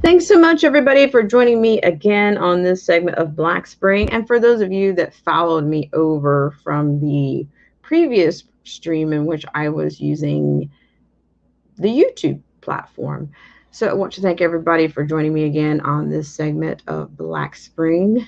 Thanks so much, everybody, for joining me again on this segment of Black Spring. And for those of you that followed me over from the previous stream in which I was using the YouTube platform. So I want to thank everybody for joining me again on this segment of Black Spring.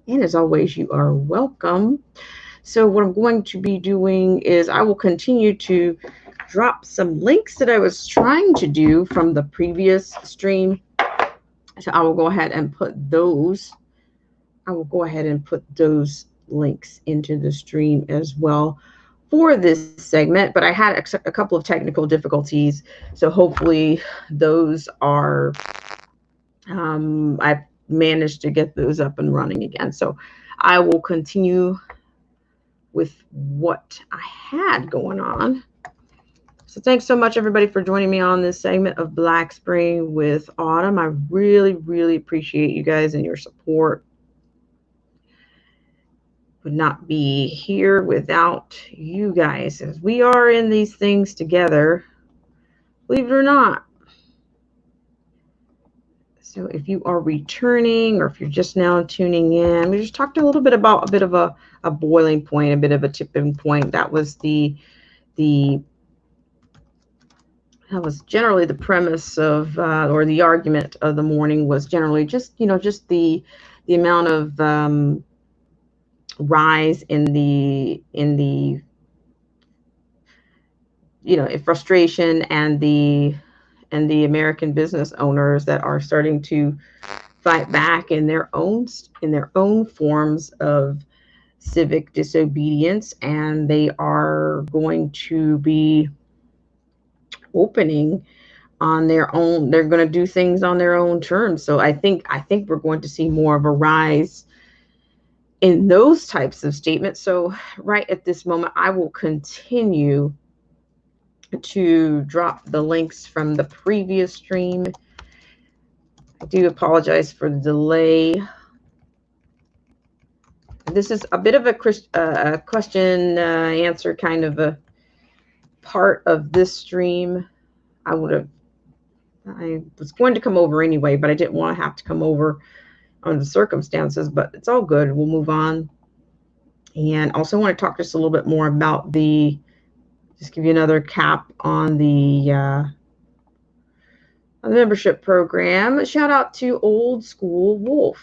And as always, you are welcome. So what I'm going to be doing is I will continue to drop some links that I was trying to do from the previous stream. So I will go ahead and put those. I will go ahead and put those links into the stream as well for this segment. But I had a couple of technical difficulties, so hopefully those are. I've managed to get those up and running again. So I will continue with what I had going on. So thanks so much, everybody, for joining me on this segment of Black Spring with Autumn. I really, really appreciate you guys and your support. Would not be here without you guys, as we are in these things together, believe it or not. So if you are returning or if you're just now tuning in, we just talked a little bit about a bit of a boiling point, a bit of a tipping point. That was that was generally the premise of, or the argument of the morning was generally just the amount of rise in the frustration and the American business owners that are starting to fight back in their own forms of civic disobedience, and they are going to be opening on their own. They're going to do things on their own terms. So I think we're going to see more of a rise in those types of statements. So right at this moment, I will continue to drop the links from the previous stream. I do apologize for the delay. This is a bit of a question answer kind of a part of this stream. I was going to come over anyway, but I didn't want to have to come over under the circumstances, but it's all good. We'll move on. And also want to talk just a little bit more about just give you another cap on the membership program. Shout out to Old School Wolf.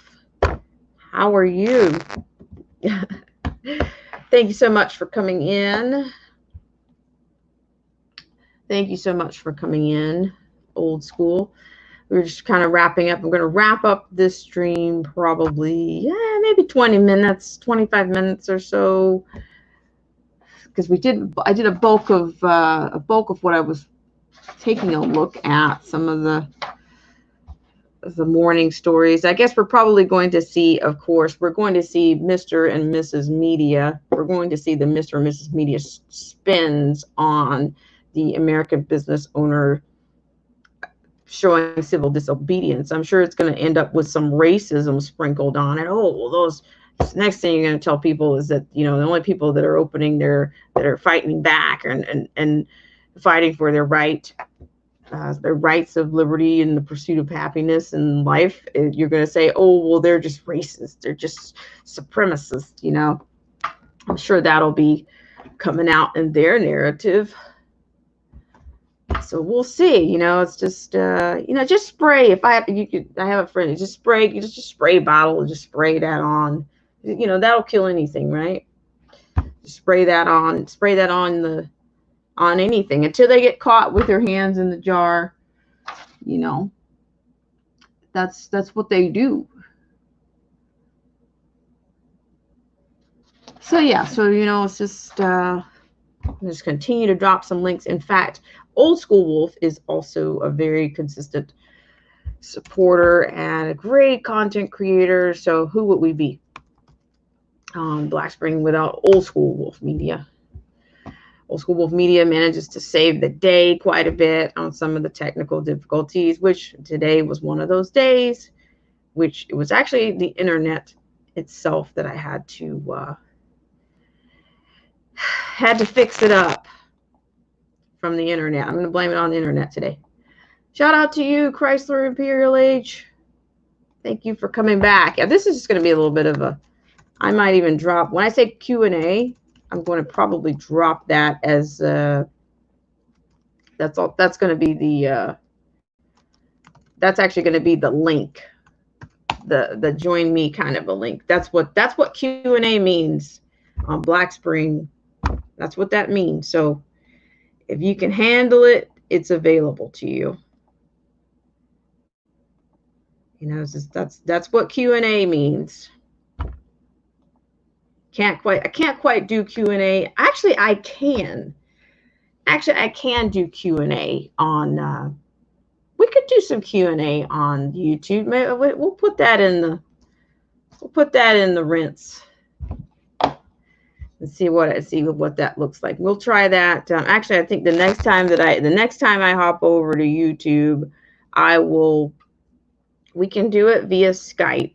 How are you? Thank you so much for coming in. Thank you so much for coming in, Old School. We're just kind of wrapping up. I'm going to wrap up this stream probably, maybe 20 minutes, 25 minutes or so, because I did a bulk of what I was taking a look at, some of the morning stories. I guess we're probably going to see, of course, we're going to see Mr. and Mrs. Media. We're going to see the Mr. and Mrs. Media spins on the American business owner showing civil disobedience. I'm sure it's going to end up with some racism sprinkled on it. Oh, well, those next thing you're going to tell people is that, the only people that are opening that are fighting back and fighting for their rights of liberty and the pursuit of happiness in life, you're going to say, oh, well, they're just racist. They're just supremacists. I'm sure that'll be coming out in their narrative. So we'll see. It's just just spray. If I have a friend, just spray. You just spray bottle and just spray that on. That'll kill anything, right? Just spray that on on anything until they get caught with their hands in the jar. That's what they do. So yeah, it's just continue to drop some links. In fact, Old School Wolf is also a very consistent supporter and a great content creator. So who would we be on Black Spring without Old School Wolf Media? Old School Wolf Media manages to save the day quite a bit on some of the technical difficulties, which today was one of those days, which it was actually the internet itself that I had to fix it up from the internet. I'm going to blame it on the internet today. Shout out to you, Chrysler Imperial H. Thank you for coming back. Yeah, this is just going to be a little bit of a, I might even drop, when I say Q&A, I'm going to probably drop that as, that's all, that's going to be the, that's actually going to be the link, the join me kind of a link. That's what Q&A means on Black Spring. That's what that means. So if you can handle it, it's available to you. You know, that's what Q&A means. I can't quite do Q&A. Actually, I can do Q&A on, we could do some Q&A on YouTube. Maybe we'll put that in the, rinse and see what that looks like. We'll try that. Actually, I think the next time I hop over to YouTube, we can do it via Skype.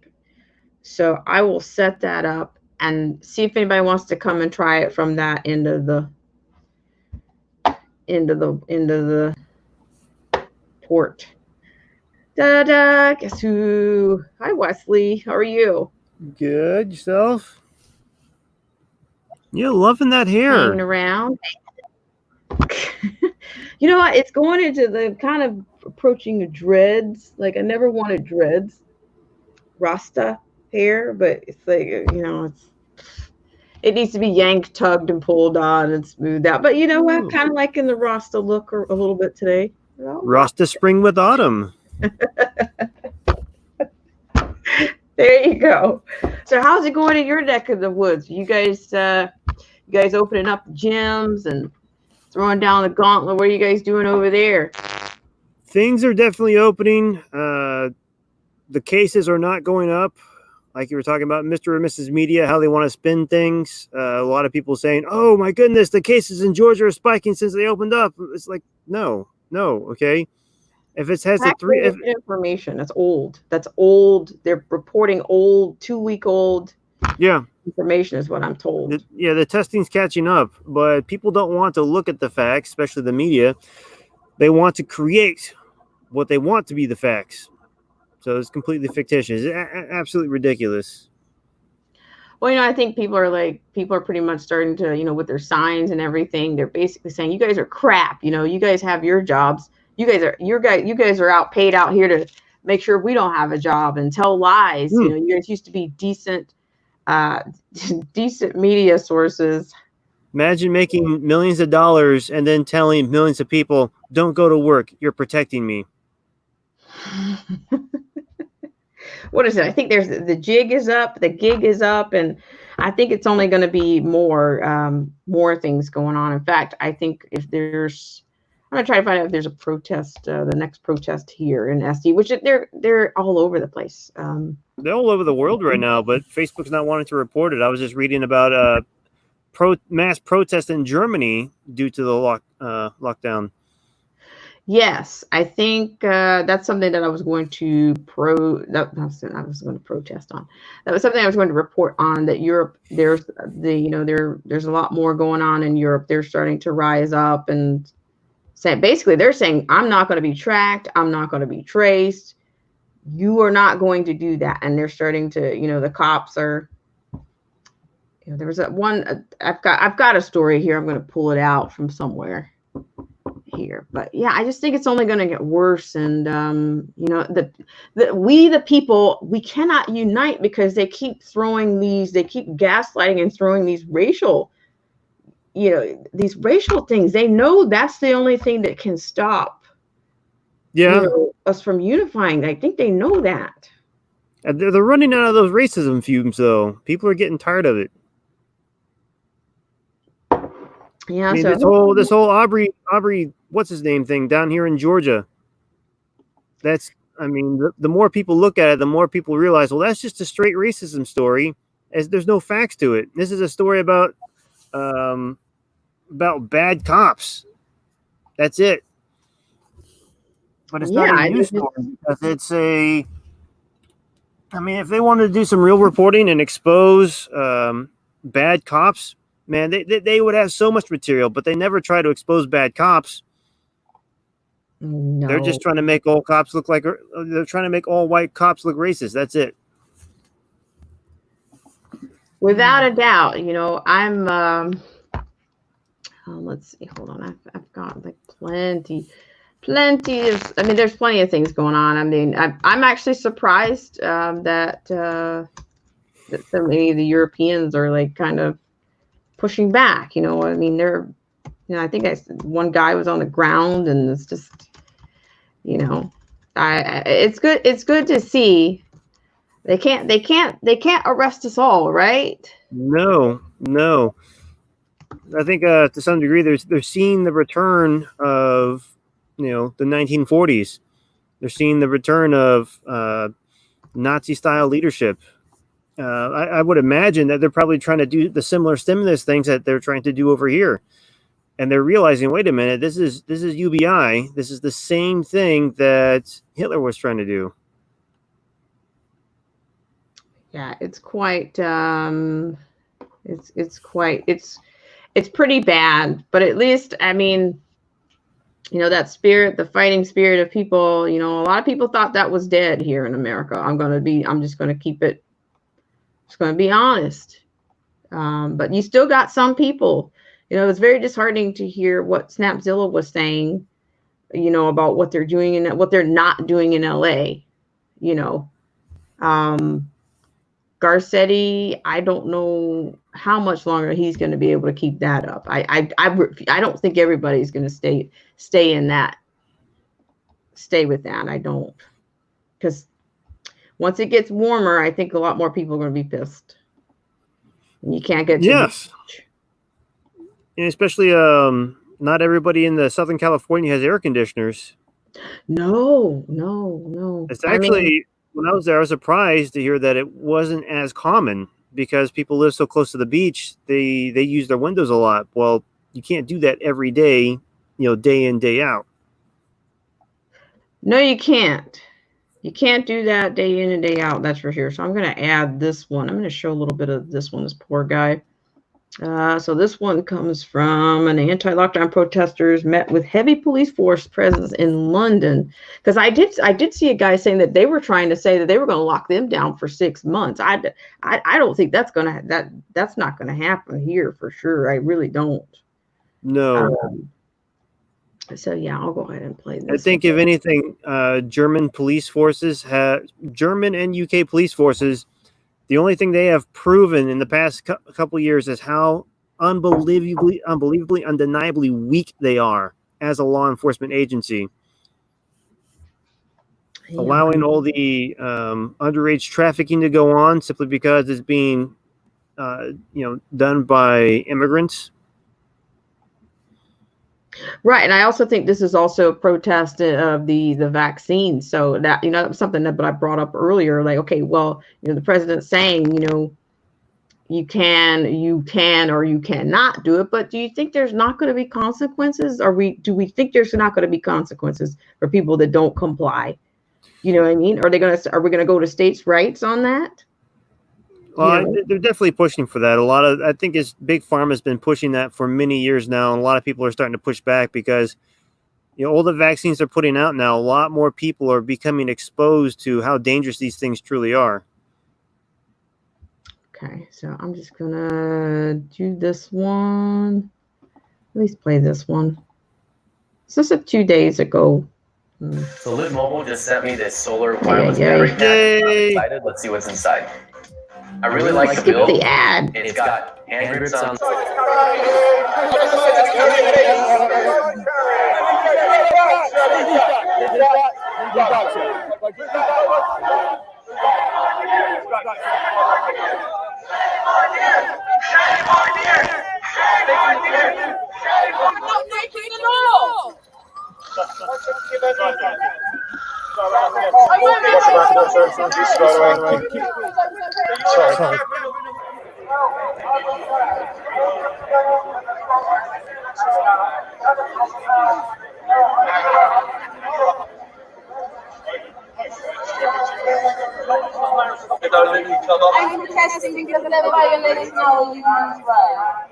So I will set that up and see if anybody wants to come and try it from that end of the port. Da-da, guess who? Hi, Wesley. How are you? Good. Yourself? You're loving that hair. Hanging around. You know what? It's going into the kind of approaching dreads. Like, I never wanted dreads, Rasta hair, but it's like, you know, it needs to be yanked, tugged, and pulled on and smoothed out. But you know what? Kind of like in the Rasta look a little bit today. Rasta spring with autumn. There you go. So how's it going in your neck of the woods? You guys opening up gyms and throwing down the gauntlet? What are you guys doing over there? Things are definitely opening. The cases are not going up. Like you were talking about Mr. or Mrs. Media, how they want to spin things. A lot of people saying, oh my goodness, the cases in Georgia are spiking since they opened up. It's like, no, okay. If it has information, that's old. They're reporting old, 2-week-old. Yeah. Information is what I'm told. The testing's catching up, but people don't want to look at the facts, especially the media. They want to create what they want to be the facts. So it's completely fictitious. It's absolutely ridiculous. Well, you know, I think people are pretty much starting to, you know, with their signs and everything, they're basically saying, you guys are crap. You know, you guys have your jobs. You guys are paid out here to make sure we don't have a job and tell lies. You know, you guys used to be decent media sources. Imagine making millions of dollars and then telling millions of people, don't go to work. You're protecting me. What is it? I think the gig is up, the gig is up, and I think it's only going to be more things going on. In fact, I think I'm going to try to find out if there's a protest, the next protest here in SD, which they're all over the place. They're all over the world right now, but Facebook's not wanting to report it. I was just reading about mass protest in Germany due to the lockdown. Yes, I think that's something that I was going to protest on. That was something I was going to report on, that Europe, there's a lot more going on in Europe. They're starting to rise up and they're saying, I'm not going to be tracked. I'm not going to be traced. You are not going to do that. And they're starting to, you know, the cops are, you know, there was I've got a story here. I'm going to pull it out from somewhere here, but yeah, I just think it's only going to get worse. And, you know, we, the people, we cannot unite because they keep gaslighting and throwing these racial things. They know that's the only thing that can stop us from unifying. I think they know that. They're running out of those racism fumes, though. People are getting tired of it. Yeah. I mean, this whole Aubrey, what's his name thing down here in Georgia. The more people look at it, the more people realize, well, that's just a straight racism story. As there's no facts to it. This is a story about bad cops. That's it. But it's not a news story because if they wanted to do some real reporting and expose bad cops, man, they would have so much material, but they never try to expose bad cops. They're No. just trying to make all cops look like they're trying to make all white cops look racist. That's it. Without a doubt, I'm let's see, hold on. I've got like plenty of, I mean, there's plenty of things going on. I mean, I'm actually surprised that so many of the Europeans are like kind of pushing back. I mean, I think one guy was on the ground, and it's just, it's good. It's good to see. They can't arrest us all, right? No. I think to some degree they're seeing the return of the 1940s. They're seeing the return of Nazi style leadership. I would imagine that they're probably trying to do the similar stimulus things that they're trying to do over here, and they're realizing, wait a minute, this is UBI. This is the same thing that Hitler was trying to do. Yeah, it's quite it's pretty bad, but at least, I mean, that spirit, the fighting spirit of people, a lot of people thought that was dead here in America. I'm just going to keep it, just going to be honest. But you still got some people, it's very disheartening to hear what Snapzilla was saying, about what they're doing and what they're not doing in LA, Garcetti, I don't know how much longer he's going to be able to keep that up. I don't think everybody's going to stay with that. I don't, because once it gets warmer, I think a lot more people are going to be pissed. And you can't get to yes, and especially not everybody in the Southern California has air conditioners. No. It's actually, when I was there, I was surprised to hear that it wasn't as common because people live so close to the beach. They use their windows a lot. Well, you can't do that every day, day in, day out. No, you can't. You can't do that day in and day out. That's for sure. So I'm going to add this one. I'm going to show a little bit of this one, this poor guy. So this one comes from an anti-lockdown protesters met with heavy police force presence in London. Because I did see a guy saying that they were trying to say that they were going to lock them down for 6 months. I don't think that's not going to happen here for sure. I really don't. No. So yeah, I'll go ahead and play this. I think if anything, German and UK police forces, the only thing they have proven in the past couple of years is how unbelievably, undeniably weak they are as a law enforcement agency. Yeah. Allowing all the underage trafficking to go on simply because it's being, done by immigrants. Right, and I also think this is also a protest of the vaccine. So that, that was something that I brought up earlier. Like, okay, well, the president's saying, you can or you cannot do it, but do you think there's not going to be consequences? Do we think there's not going to be consequences for people that don't comply? You know what I mean? Are we going to go to states' rights on that? Well, they're definitely pushing for that. I think Big Pharma has been pushing that for many years now, and a lot of people are starting to push back because, all the vaccines they're putting out now, a lot more people are becoming exposed to how dangerous these things truly are. Okay, so I'm just gonna do this one. At least play this one. So this is 2 days ago. So Live Mobile just sent me this solar wireless battery pack. I'm excited. Let's see what's inside. I really like the build. The ad. It's got hand grips on. I'm protesting because they're violating our human rights.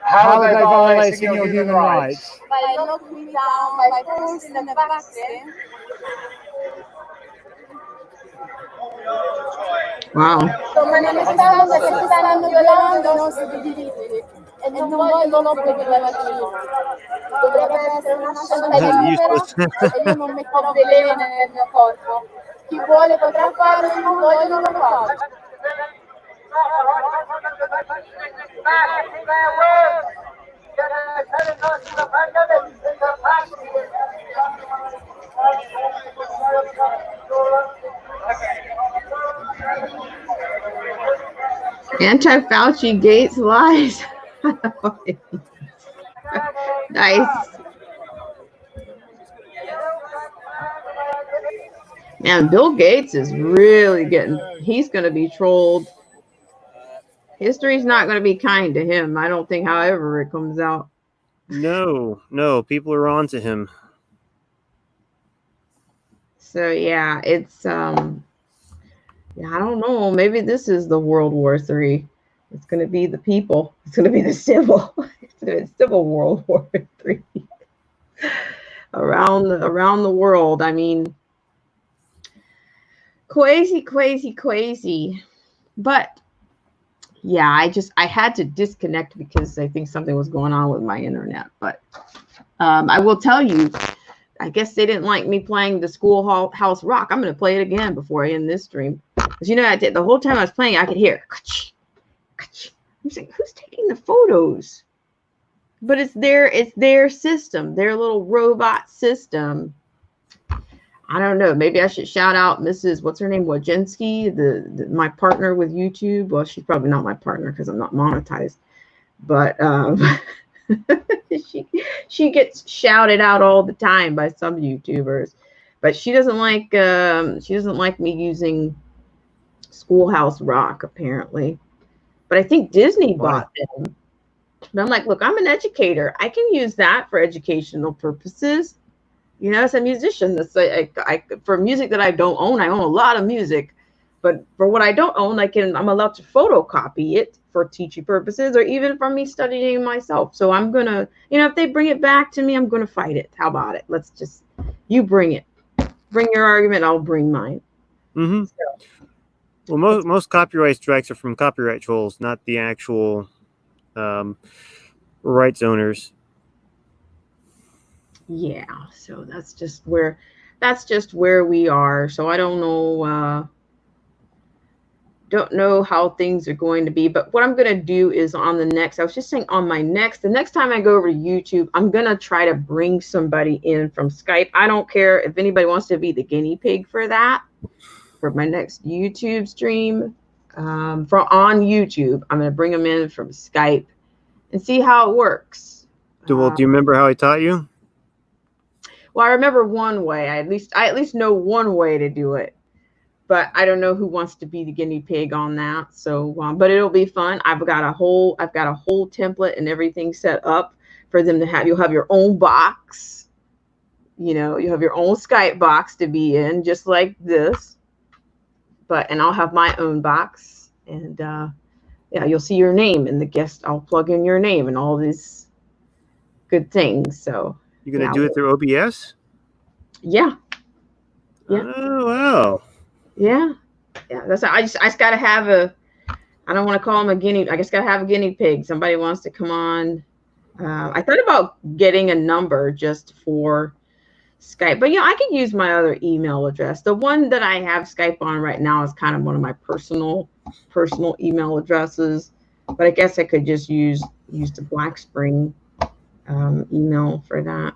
How are they violating your human rights? By knocking me down, by forcing the vaccine. Wow. Manifestando che stanno violando i nostri diritti e non vogliono proibire la Cina. Dovrebbe essere una scelta libera e io non metterò veleno nel mio corpo. Chi vuole potrà farlo, chi non vuole non lo faccia. Anti-Fauci Gates lies. Nice. Man, Bill Gates is really he's going to be trolled. History's not going to be kind to him, I don't think, however it comes out. No, people are on to him. So, yeah, it's, yeah, I don't know. Maybe this is the World War III. It's going to be the people. It's going to be the civil. It's going to be civil World War III around the world. I mean, crazy. But yeah, I had to disconnect because I think something was going on with my internet. But I will tell you, I guess they didn't like me playing the Schoolhouse Rock. I'm going to play it again before I end this stream. Because, you know, the whole time I was playing, I could hear. I'm saying, who's taking the photos? But it's their system, their little robot system. I don't know. Maybe I should shout out Mrs. What's her name? Wojcinski, my partner with YouTube. Well, she's probably not my partner because I'm not monetized. But she gets shouted out all the time by some YouTubers. But she doesn't like me using Schoolhouse Rock, apparently. But I think Disney bought them. But I'm like, look, I'm an educator. I can use that for educational purposes. You know, as a musician, that's for music that I don't own. I own a lot of music, but for what I don't own, I'm allowed to photocopy it for teaching purposes, or even from me studying myself. So I'm gonna, you know, if they bring it back to me, I'm gonna fight it. How about it? You bring it. Bring your argument. I'll bring mine. Mm-hmm. So. Well, most copyright strikes are from copyright trolls, not the actual rights owners. Yeah, so that's just where we are. So I don't know how things are going to be. But what I'm going to do is the next time I go over to YouTube, I'm going to try to bring somebody in from Skype. I don't care if anybody wants to be the guinea pig for that. For my next YouTube stream, on YouTube, I'm going to bring them in from Skype and see how it works. Do you remember how I taught you? Well, I remember one way. I at least know one way to do it, but I don't know who wants to be the guinea pig on that. So, but it'll be fun. I've got a whole template and everything set up for them to have. You'll have your own box. You know, you have your own Skype box to be in, just like this. And I'll have my own box, and yeah, you'll see your name in the guest. I'll plug in your name and all these good things. So you're gonna do it through OBS? Yeah. Oh wow. Yeah. That's I just gotta have I don't want to call him a guinea. I just gotta have a guinea pig. Somebody wants to come on. I thought about getting a number just for Skype, but I can use my other email address. The one that I have Skype on right now is kind of one of my personal email addresses, but I guess I could just use the Black Spring email for that.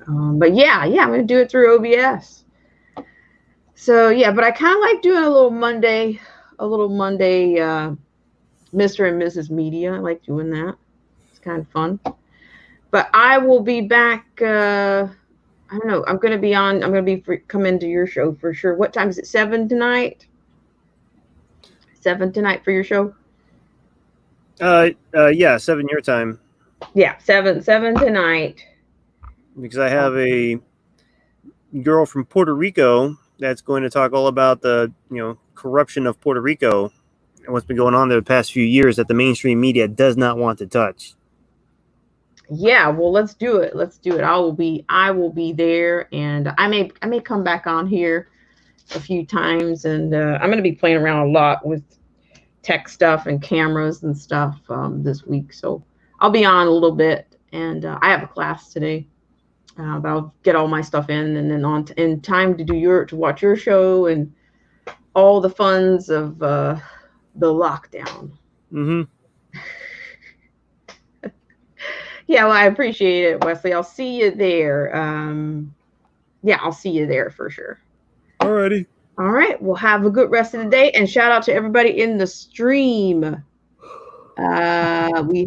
But yeah, I'm gonna do it through OBS. So yeah, but I kind of like doing a little Monday Mr. and Mrs. Media. I like doing that. It's kind of fun. But I will be back. I don't know. I'm going to be come into your show for sure. What time is it? 7 tonight? 7 tonight for your show? Yeah, 7 your time. Yeah, 7 tonight. Because I have a girl from Puerto Rico that's going to talk all about the corruption of Puerto Rico and what's been going on there the past few years that the mainstream media does not want to touch. Yeah, well, let's do it. Let's do it. I will be there, and I may come back on here a few times, and I'm going to be playing around a lot with tech stuff and cameras and stuff this week. So I'll be on a little bit, and I have a class today, but I'll get all my stuff in, and then in time to watch your show and all the funs of the lockdown. Mm-hmm. Yeah, well, I appreciate it, Wesley. I'll see you there. Yeah, I'll see you there for sure. Alrighty. All right. Well, have a good rest of the day, and shout out to everybody in the stream. We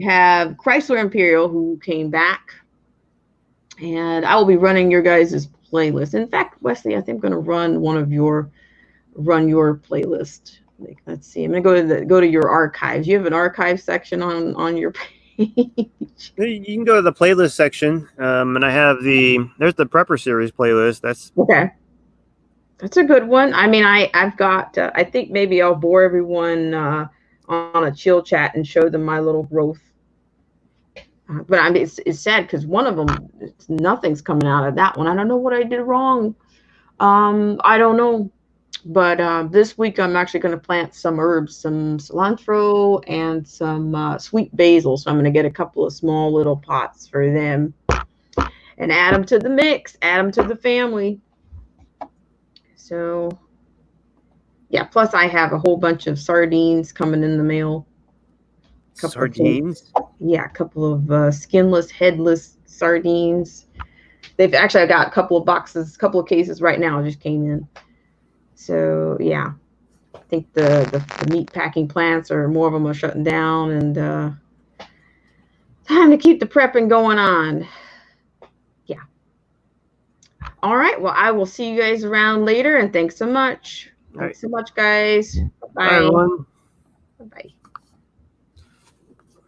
have Chrysler Imperial who came back, and I will be running your guys' playlist. In fact, Wesley, I think I'm going to run your playlist. Let's see. I'm going to go to your archives. You have an archive section on your page. You can go to the playlist section, and I have there's the Prepper Series playlist. That's okay. That's a good one. I mean, I've got. I think maybe I'll bore everyone on a chill chat and show them my little growth. But I mean, it's sad because one of them, nothing's coming out of that one. I don't know what I did wrong. I don't know. But this week I'm actually going to plant some herbs, some cilantro and some sweet basil. So I'm going to get a couple of small little pots for them and add them to the mix, add them to the family. So, yeah, plus I have a whole bunch of sardines coming in the mail. Sardines? Yeah, a couple of skinless, headless sardines. I got a couple of cases right now just came in. So, yeah, I think the meat packing plants more of them are shutting down, and time to keep the prepping going on. Yeah. All right. Well, I will see you guys around later, and thanks so much. Thanks so much, guys. Bye. Bye, everyone. Bye.